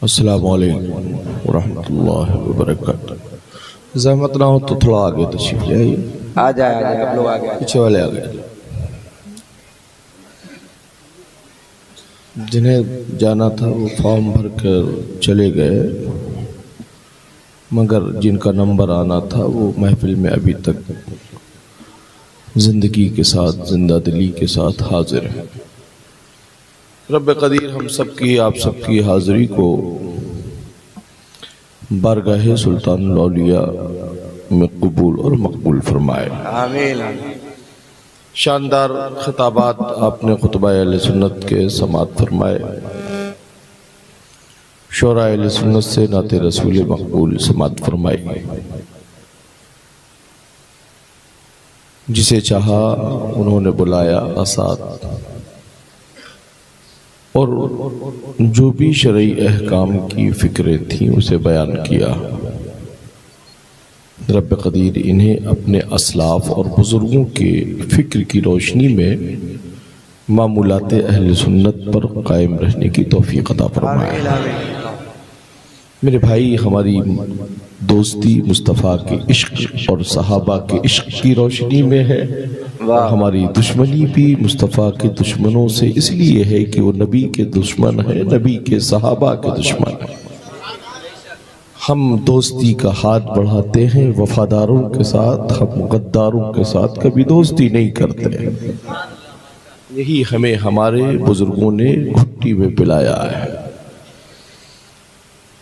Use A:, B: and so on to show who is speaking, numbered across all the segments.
A: السلام علیکم ورحمۃ اللہ وبرکاتہ۔ زحمت نہ ہو تو تھوڑا آگے تشریف لے آئیے،
B: آ جائے آپ لوگ آگے
A: پیچھے والے آگے۔ جنہیں جانا تھا وہ فارم بھر کر چلے گئے، مگر جن کا نمبر آنا تھا وہ محفل میں ابھی تک زندگی کے ساتھ، زندہ دلی کے ساتھ حاضر ہے۔ رب قدیر ہم سب کی، آپ سب کی حاضری کو بارگاہ سلطان الاولیاء میں قبول اور مقبول فرمائے۔
B: آمین۔
A: شاندار خطابات آپ نے خطبہ اہل سنت کے سماعت فرمائے، شعراء اہل سنت سے نعت رسول مقبول سماعت فرمائی۔ جسے چاہا انہوں نے بلایا اسات، اور جو بھی شرعی احکام کی فکریں تھیں اسے بیان کیا۔ رب قدیر انہیں اپنے اسلاف اور بزرگوں کے فکر کی روشنی میں معمولات اہل سنت پر قائم رہنے کی توفیق عطا فرمائے۔ میرے بھائی، ہماری دوستی مصطفیٰ کے عشق اور صحابہ کے عشق کی روشنی میں ہے، اور ہماری دشمنی بھی مصطفیٰ کے دشمنوں سے اس لیے ہے کہ وہ نبی کے دشمن ہے، نبی کے صحابہ کے دشمن ہے۔ ہم دوستی کا ہاتھ بڑھاتے ہیں وفاداروں کے ساتھ، ہم غداروں کے ساتھ کبھی دوستی نہیں کرتے۔ یہی ہمیں ہمارے بزرگوں نے گھٹی میں پلایا ہے۔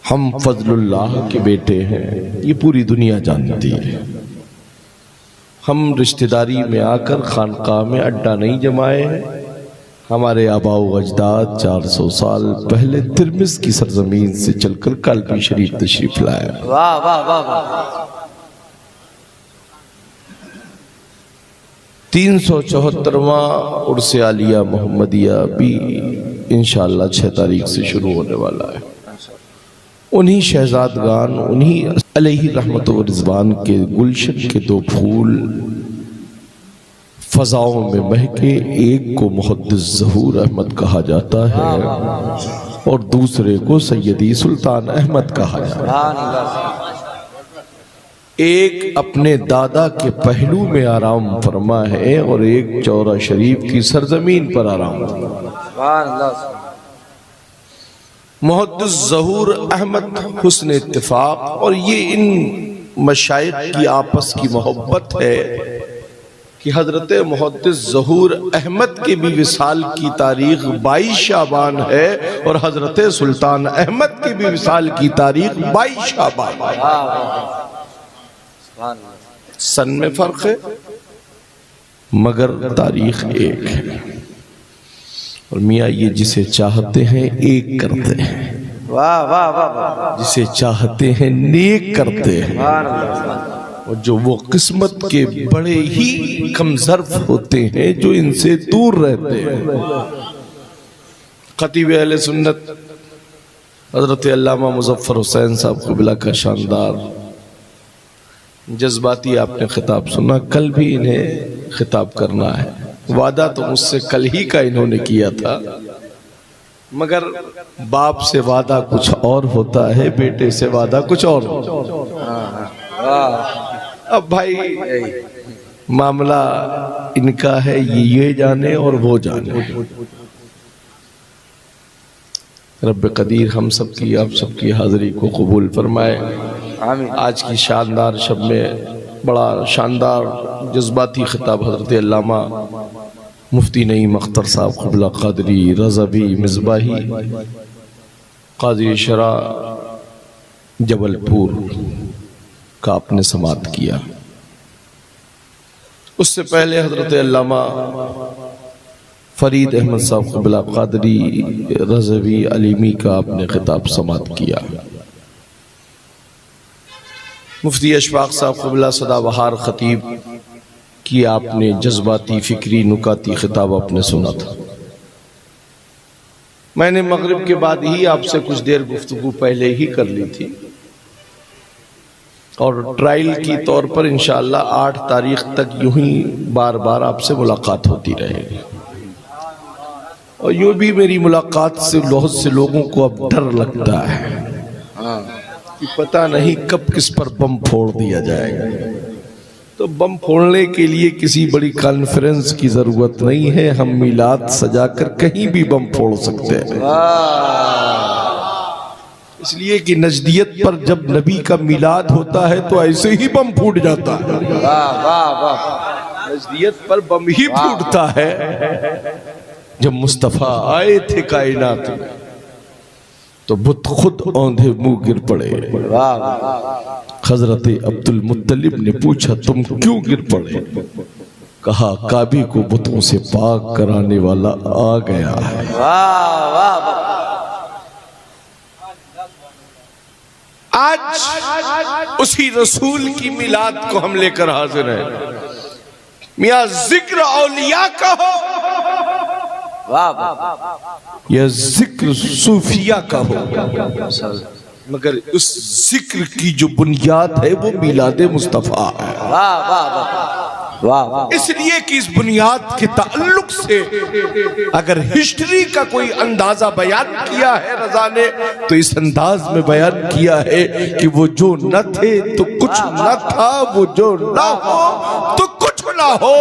A: ہم فضل اللہ کے بیٹے ہیں، یہ پوری دنیا جانتی ہے۔ ہم رشتہ داری میں آ کر خانقاہ میں اڈا نہیں جمائے ہیں۔ ہمارے آباء و اجداد 400 سال پہلے ترمذ کی سرزمین سے چل کر کالپی شریف تشریف لائے۔
B: واہ واہ واہ واہ۔
A: 374واں عرس عالیہ محمدیہ بھی انشاءاللہ 6 تاریخ سے شروع ہونے والا ہے۔ انہی شہزادگان، انہی علیہ رحمت و رضوان کے گلشن کے 2 پھول فضاؤں میں مہکے، ایک کو محدث ظہور احمد کہا جاتا ہے اور دوسرے کو سیدی سلطان احمد کہا جاتا ہے۔ ایک اپنے دادا کے پہلو میں آرام فرما ہے اور ایک چورا شریف کی سرزمین پر آرام فرما ہے۔ محدث ظہور احمد حسن اتفاق، اور یہ ان مشائخ کی آپس کی محبت ہے کہ حضرت محدث ظہور احمد کے بھی وصال کی تاریخ 22 شعبان ہے اور حضرت سلطان احمد کے بھی وصال کی تاریخ 22 شعبان ہے۔ سن میں فرق ہے مگر تاریخ ایک ہے، اور میاں یہ جسے چاہتے ہیں ایک کرتے ہیں،
B: واہ واہ واہ۔
A: جسے چاہتے ہیں نیک کرتے ہیں، اور جو وہ قسمت کے بڑے ہی کم ظرف ہوتے ہیں جو ان سے دور رہتے ہیں۔ خطیب اہل سنت حضرت علامہ مظفر حسین صاحب قبلہ کا شاندار جذباتی آپ نے خطاب سنا۔ کل بھی انہیں خطاب کرنا ہے، وعدہ تو مجھ سے کل ہی کا انہوں نے کیا تھا، مگر باپ سے وعدہ کچھ اور ہوتا ہے، بیٹے سے وعدہ کچھ اور ہوتا ہے۔ اب بھائی معاملہ ان کا ہے، یہ جانے اور وہ جانے۔ رب قدیر ہم سب کی، آپ سب کی حاضری کو قبول فرمائے۔ آج کی شاندار شب میں بڑا شاندار جذباتی خطاب حضرت علامہ مفتی نعیم اختر صاحب قبلہ قادری رضوی مصباحی قاضی شرع جبل پور کا آپ نے سماعت کیا۔ اس سے پہلے حضرت علامہ فرید احمد صاحب قبلہ قادری رضوی علیمی کا آپ نے خطاب سماعت کیا۔ مفتی اشفاق صاحب قبلہ سدا بہار خطیب کی آپ نے جذباتی فکری نکاتی خطاب آپ نے سنا تھا۔ میں نے مغرب کے بعد ہی آپ سے کچھ دیر گفتگو پہلے ہی کر لی تھی، اور ٹرائل کی طور پر انشاءاللہ 8 تاریخ تک یوں ہی بار بار آپ سے ملاقات ہوتی رہے گی، اور یوں بھی میری ملاقات سے بہت سے لوگوں کو اب ڈر لگتا ہے کہ پتہ نہیں کب کس پر بم پھوڑ دیا جائے گا. تو بم پھوڑنے کے لیے کسی بڑی کانفرنس کی ضرورت نہیں ہے، ہم میلاد سجا کر کہیں بھی بم پھوڑ سکتے ہیں. اس لیے کہ نجدیت پر جب نبی کا میلاد ہوتا ہے تو ایسے ہی بم پھوٹ جاتا ہے. نجدیت پر بم ہی پھوٹتا ہے. جب مصطفیٰ آئے تھے کائنات میں تو بت خود اوندھے منہ گر پڑے. حضرت عبد المطلب نے پوچھا تم کیوں گر پڑے؟ کہا کعبے کو بتوں سے پاک کرانے والا آ گیا ہے. آج اسی رسول کی میلاد کو ہم لے کر حاضر ہیں. میاں ذکر اولیاء کا ہو یا ذکر صوفیہ کا ہو، مگر اس ذکر کی جو بنیاد ہے وہ میلاد مصطفیٰ ہے. اس لیے کہ اس بنیاد کے تعلق سے اگر ہسٹری کا کوئی اندازہ بیان کیا ہے رضا نے تو اس انداز میں بیان کیا ہے کہ وہ جو نہ تھے تو کچھ نہ تھا، وہ جو نہ ہو تو کچھ نہ ہو،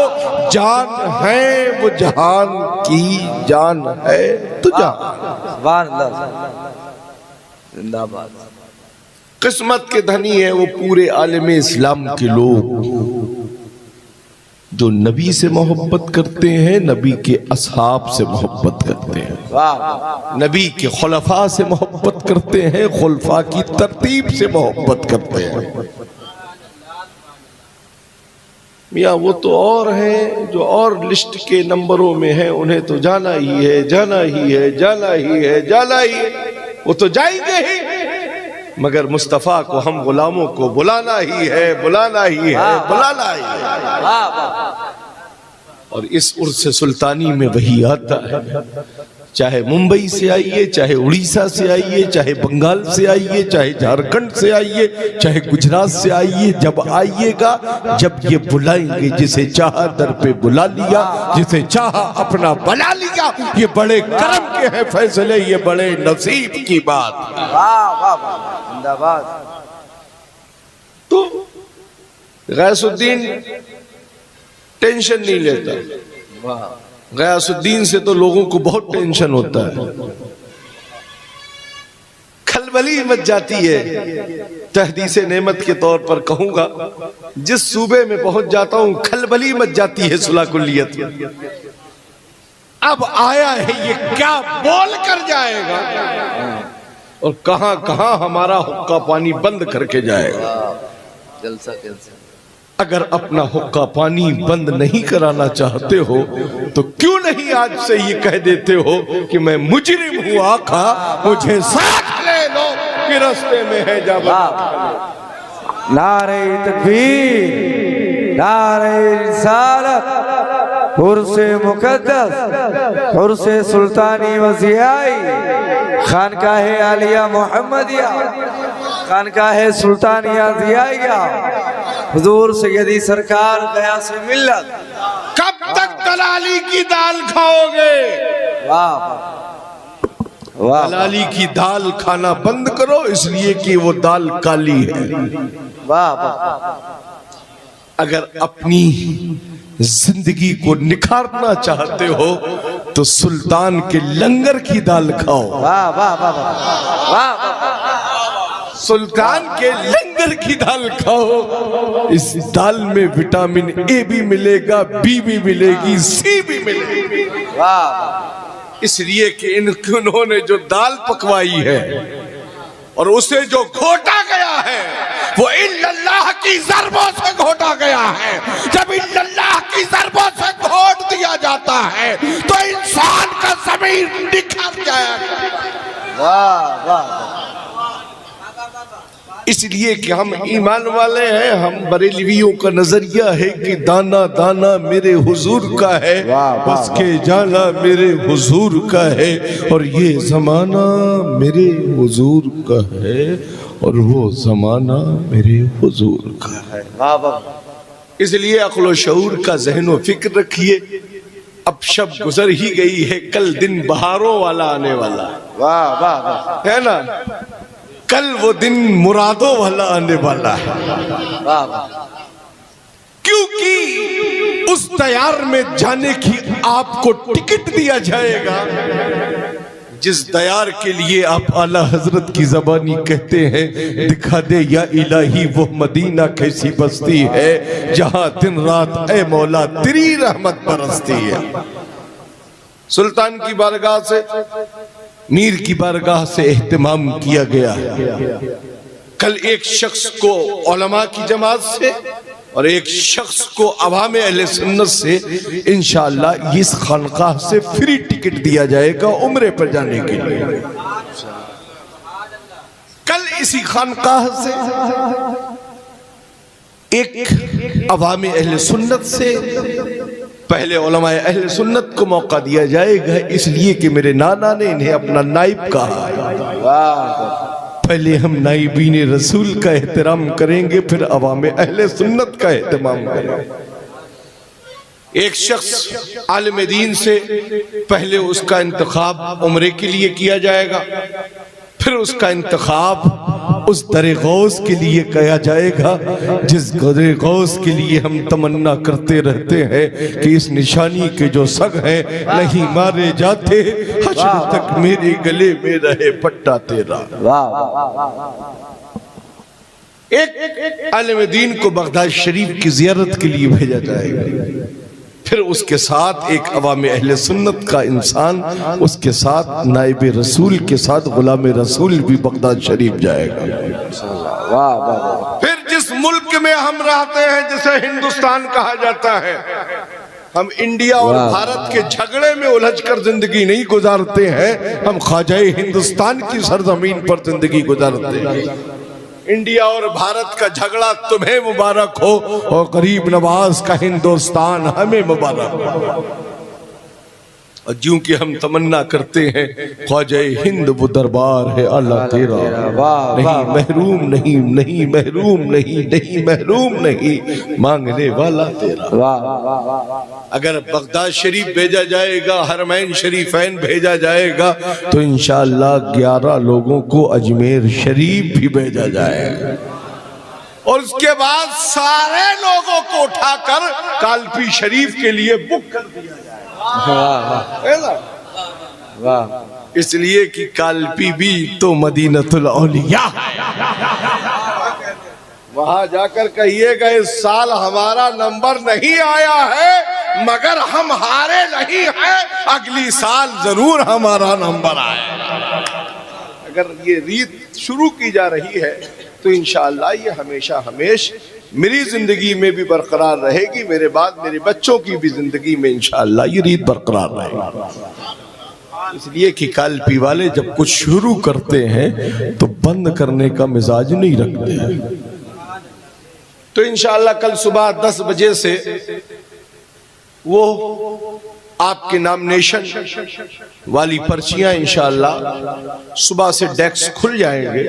A: جان ہے وہ جہان کی جان ہے تو جان.
B: زندہ باد.
A: قسمت کے دھنی ہیں وہ پورے عالم اسلام کے لوگ جو نبی سے محبت کرتے ہیں، نبی کے اصحاب سے محبت کرتے ہیں، نبی کے خلفاء سے محبت کرتے ہیں، خلفاء کی ترتیب سے محبت کرتے ہیں. میاں وہ تو اور ہیں جو اور لسٹ کے نمبروں میں ہیں، انہیں تو جانا ہی ہے، جانا ہی ہے، جانا ہی ہے، جانا ہی ہے، وہ تو جائیں گے ہی. مگر مصطفیٰ کو ہم غلاموں کو بلانا ہی ہے، بلانا ہی ہے، بلانا ہی ہے. اور اس عرص سلطانی میں وہی آتا ہے. چاہے ممبئی سے آئیے، چاہے اڑیسہ سے آئیے، چاہے بنگال سے آئیے، چاہے جھارکھنڈ سے آئیے، چاہے گجرات سے آئیے، جب آئیے گا جب یہ بلائیں گے جسے چاہا در پہ بلا لیا، جسے چاہا اپنا بلا لیا. یہ بڑے کرم کے ہیں فیصلے، یہ بڑے نصیب کی بات.
B: زندہ باد.
A: تو غیاث الدین ٹینشن نہیں لیتا. غیاث الدین سے تو لوگوں کو بہت ٹینشن ہوتا ہے. کھلبلی مچ جاتی ہے. تحدیث نعمت کے طور پر کہوں گا جس صوبے میں پہنچ جاتا ہوں کھلبلی مچ جاتی ہے صلح کلیت میں. اب آیا ہے یہ کیا بول کر جائے گا اور کہاں کہاں ہمارا حقہ پانی بند کر کے جائے گا.
B: جلسہ جلسہ.
A: اگر اپنا حقہ پانی بند نہیں کرانا چاہتے ہو تو کیوں نہیں آج سے یہ کہہ دیتے ہو کہ میں مجرم ہوں آقا، مجھے ساتھ لے لو کہ رستے میں ہے جب.
B: نعرہ تکبیر، نعرہ رسالت، عرص مقدس، عرص سلطانی و ضیائی، خانقاہ عالیہ محمدیہ، خانقاہ سلطانیہ ضیائیہ، حضور سیدی سرکار غیاث ملت.
A: کب تک دلالی کی دال کھاؤ گے؟ دلالی کی دال کھانا بند کرو، اس لیے کہ وہ دال کالی ہے. اگر اپنی زندگی کو نکھارنا چاہتے ہو تو سلطان کے لنگر کی دال کھاؤ. سلطان کے لنگر کی دال کھاؤ. اس دال میں وٹامن اے بھی ملے گا، بی بھی ملے گی، سی بھی ملے گی. اس لیے کہ انہوں نے جو دال پکوائی ہے اور اسے جو گھوٹا گیا ہے وہ اللہ کی ضربوں سے گھوٹا گیا ہے. جب اللہ کی ضربوں سے گھوٹ دیا جاتا ہے تو انسان کا ضمیر نکھر جائے گا. اس لیے کہ ہم ایمان والے ہیں. ہم بریلویوں کا نظریہ ہے کہ دانا دانا میرے حضور کا ہے، بس کے جانا میرے حضور کا ہے، اور یہ زمانہ میرے حضور کا ہے اور وہ زمانہ میرے حضور کا ہے. اس لیے عقل و شعور کا ذہن و فکر رکھیے. اب شب گزر ہی گئی ہے، کل دن بہاروں والا آنے والا ہے۔
B: واہ واہ واہ
A: ہے نا، کل وہ دن مرادوں والا آنے والا ہے،
B: واہ واہ،
A: کیونکہ اس دیار میں جانے کی آپ کو ٹکٹ دیا جائے گا جس دیار کے لیے آپ اعلیٰ حضرت کی زبانی کہتے ہیں دکھا دے یا الہی وہ مدینہ کیسی بستی ہے جہاں دن رات اے مولا تیری رحمت برستی ہے۔ سلطان کی بارگاہ سے، میر کی بارگاہ سے اہتمام کیا گیا ہے۔ کل ایک شخص کو علماء کی جماعت سے اور ایک شخص کو عوام اہل سنت سے انشاءاللہ اس خانقاہ سے فری ٹکٹ دیا جائے گا عمرے پر جانے کے لیے۔ کل اسی خانقاہ سے ایک عوام اہل سنت سے پہلے علماء اہل سنت کو موقع دیا جائے گا، اس لیے کہ میرے نانا نے انہیں اپنا نائب کہا ہے۔ پہلے ہم نائبین رسول کا احترام کریں گے، پھر عوام اہل سنت کا اہتمام کریں گے۔ ایک شخص عالم دین سے پہلے اس کا انتخاب عمرے کے لیے کیا جائے گا، پھر اس کا انتخاب اس در غوث کے لیے کیا جائے گا جس در غوث کے لیے ہم تمنا کرتے رہتے ہیں کہ اس نشانی کے جو سگ ہیں نہیں مارے جاتے، حشر تک میرے گلے میں رہے پٹا تیرا۔ ایک عالم دین کو بغداد شریف کی زیارت کے لیے بھیجا جائے گا، پھر اس کے ساتھ ایک عوام اہل سنت کا انسان، اس کے ساتھ نائب رسول کے ساتھ غلام رسول بھی بغداد شریف جائے گا۔ پھر جس ملک میں ہم رہتے ہیں جسے ہندوستان کہا جاتا ہے، ہم انڈیا اور بھارت کے جھگڑے میں الجھ کر زندگی نہیں گزارتے ہیں، ہم خواجہ ہندوستان کی سرزمین پر زندگی گزارتے ہیں۔ انڈیا اور بھارت کا جھگڑا تمہیں مبارک ہو اور غریب نواز کا ہندوستان ہمیں مبارک ہو۔ اور جیوں کہ ہم تمنا کرتے ہیں خواجہ ہند وہ دربار ہے اللہ تیرا، نہیں محروم نہیں، نہیں محروم نہیں، نہیں محروم نہیں، مانگنے والا تیرا۔ اگر بغداد شریف بھیجا جائے گا، حرمین شریفین بھیجا جائے گا، تو انشاءاللہ 11 لوگوں کو اجمیر شریف بھی بھیجا جائے گا، اور اس کے بعد سارے لوگوں کو اٹھا کر کالپی شریف کے لیے بک کر دیا جائے گا۔ اس لیے کہ کالپی بھی تو مدینۃ الاولیاء، وہاں جا کر کہیے گا اس سال ہمارا نمبر نہیں آیا ہے مگر ہم ہارے نہیں ہیں، اگلی سال ضرور ہمارا نمبر آئے گا۔ اگر یہ ریت شروع کی جا رہی ہے تو انشاءاللہ یہ ہمیشہ ہمیشہ میری زندگی میں بھی برقرار رہے گی، میرے بعد میرے بچوں کی بھی زندگی میں انشاءاللہ یہ ریت برقرار رہے گی۔ اس لیے کہ کالپی والے جب کچھ شروع کرتے ہیں تو بند کرنے کا مزاج نہیں رکھتے ہیں۔ تو انشاءاللہ کل صبح 10 بجے سے وہ آپ کے نامنیشن والی پرچیاں انشاءاللہ صبح سے ڈیسک کھل جائیں گے،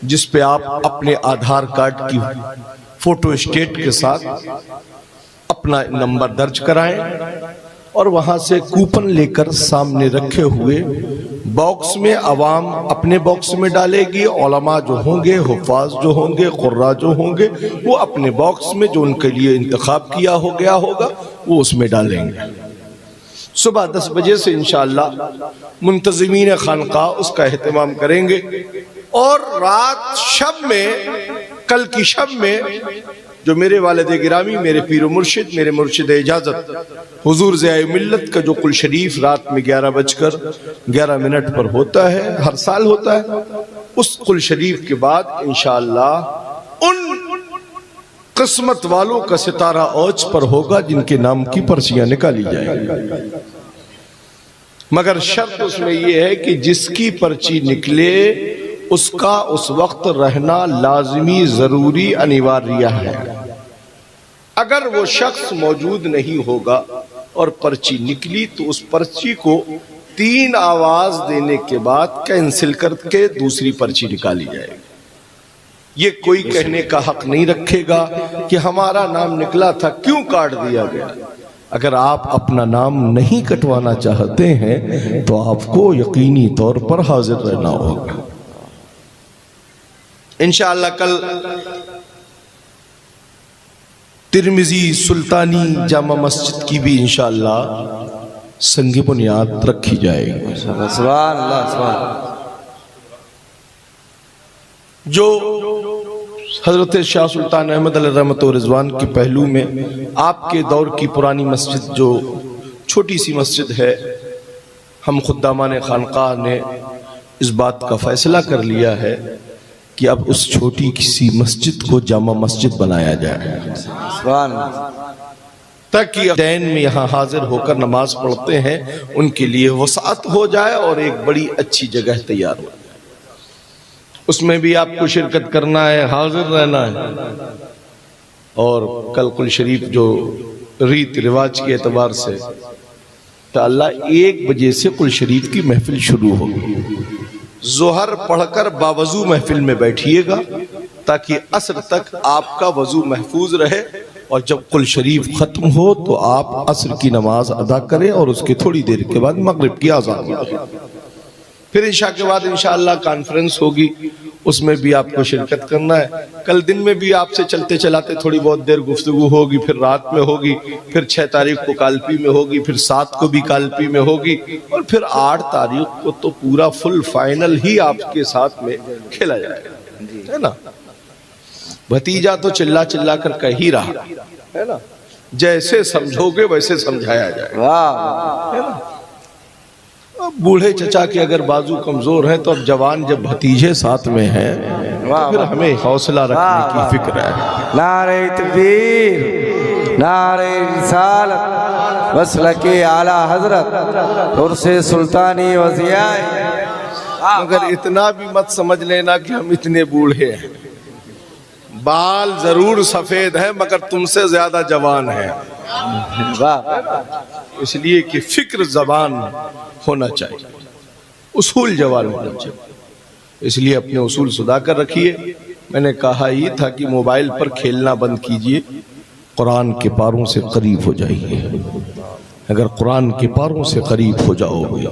A: جس پہ آپ اپنے آدھار کارڈ کی فوٹو اسٹیٹ کے ساتھ اپنا نمبر درج کرائیں، اور وہاں سے کوپن لے کر سامنے رکھے ہوئے باکس میں عوام اپنے باکس میں ڈالے گی، علماء جو ہوں گے، حفاظ جو ہوں گے، قراء جو ہوں گے، وہ اپنے باکس میں جو ان کے لیے انتخاب کیا ہو گیا ہوگا وہ اس میں ڈالیں گے۔ صبح 10 بجے سے انشاءاللہ منتظمین خانقاہ اس کا اہتمام کریں گے، اور رات شب میں، کل کی شب میں جو میرے والد گرامی، میرے پیر و مرشد، میرے مرشد اجازت حضور ضیاء ملت کا جو قل شریف رات میں 11:11 پر ہوتا ہے، ہر سال ہوتا ہے، اس قل شریف کے بعد انشاءاللہ ان قسمت والوں کا ستارہ اوج پر ہوگا جن کے نام کی پرچیاں نکالی جائیں گی۔ مگر شرط اس میں یہ ہے کہ جس کی پرچی نکلے اس کا اس وقت رہنا لازمی، ضروری، انیواریہ ہے۔ اگر وہ شخص موجود نہیں ہوگا اور پرچی نکلی تو اس پرچی کو 3 آواز دینے کے بعد کینسل کر کے دوسری پرچی نکالی جائے گی۔ یہ کوئی کہنے کا حق نہیں رکھے گا کہ ہمارا نام نکلا تھا کیوں کاٹ دیا گیا، اگر آپ اپنا نام نہیں کٹوانا چاہتے ہیں تو آپ کو یقینی طور پر حاضر رہنا ہوگا۔ انشاءاللہ کل ترمذی سلطانی جامع مسجد کی بھی انشاءاللہ سنگ بنیاد رکھی جائے گی۔
B: سبحان اللہ سبحان اللہ۔
A: جو حضرت شاہ سلطان احمد علیہ رحمت و رضوان کے پہلو میں آپ کے دور کی پرانی مسجد جو چھوٹی سی مسجد ہے، ہم خدامان خانقاہ نے اس بات کا فیصلہ کر لیا ہے کہ اب اس چھوٹی کسی مسجد کو جامع مسجد بنایا جائے،
B: سبحان اللہ،
A: تاکہ دین میں یہاں حاضر ہو کر نماز پڑھتے ہیں ان کے لیے وسعت ہو جائے اور ایک بڑی اچھی جگہ تیار ہو جائے۔ اس میں بھی آپ کو شرکت کرنا ہے، حاضر رہنا ہے، اور کل قل شریف جو ریت رواج کے اعتبار سے تو اللہ 1 بجے سے قل شریف کی محفل شروع ہوگی۔ ظہر پڑھ کر باوضو محفل میں بیٹھیے گا تاکہ عصر تک آپ کا وضو محفوظ رہے، اور جب قل شریف ختم ہو تو آپ عصر کی نماز ادا کریں اور اس کے تھوڑی دیر کے بعد مغرب کی اذان ہوگی۔ پھر عشاء کے بعد انشاءاللہ کانفرنس ہوگی، اس میں بھی آپ کو شرکت کرنا ہے۔ کل دن میں بھی آپ سے چلتے چلاتے تھوڑی بہت دیر گفتگو ہوگی، پھر رات میں ہوگی، پھر 6 تاریخ کو کالپی میں ہوگی، پھر 7 کو بھی کالپی میں ہوگی، اور پھر 8 تاریخ کو تو پورا فل فائنل ہی آپ کے ساتھ میں کھیلا جائے گا، ہے نا؟ بھتیجا تو چلا چلا کر کہہ ہی رہا ہے نا، جیسے سمجھو گے ویسے سمجھایا جائے گا،
B: واہ،
A: ہے نا؟ اب بوڑھے چچا کے اگر بازو کمزور ہیں تو اب جوان جب بھتیجے ساتھ میں ہیں تو پھر ہمیں حوصلہ رکھنے کی فکر ہے۔
B: نعرہ تکبیر، نعرہ رسالت، مسلک اعلی حضرت عرس سلطانی وضیاء۔
A: مگر اتنا بھی مت سمجھ لینا کہ ہم اتنے بوڑھے ہیں، بال ضرور سفید ہیں مگر تم سے زیادہ جوان ہیں، اس لیے کہ فکر زبان ہونا چاہیے، اصول جوان ہونا چاہیے، اس لیے اپنے اصول سدا کر رکھیے۔ میں نے کہا ہی تھا کہ موبائل پر کھیلنا بند کیجئے، قرآن کے پاروں سے قریب ہو جائیے۔ اگر قرآن کے پاروں سے قریب ہو جاؤ گے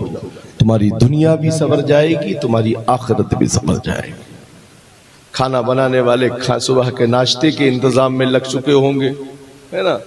A: تمہاری دنیا بھی سنور جائے گی، تمہاری آخرت بھی سنور جائے گی۔ کھانا بنانے والے صبح کے ناشتے کے انتظام میں لگ چکے ہوں گے، ہے نا؟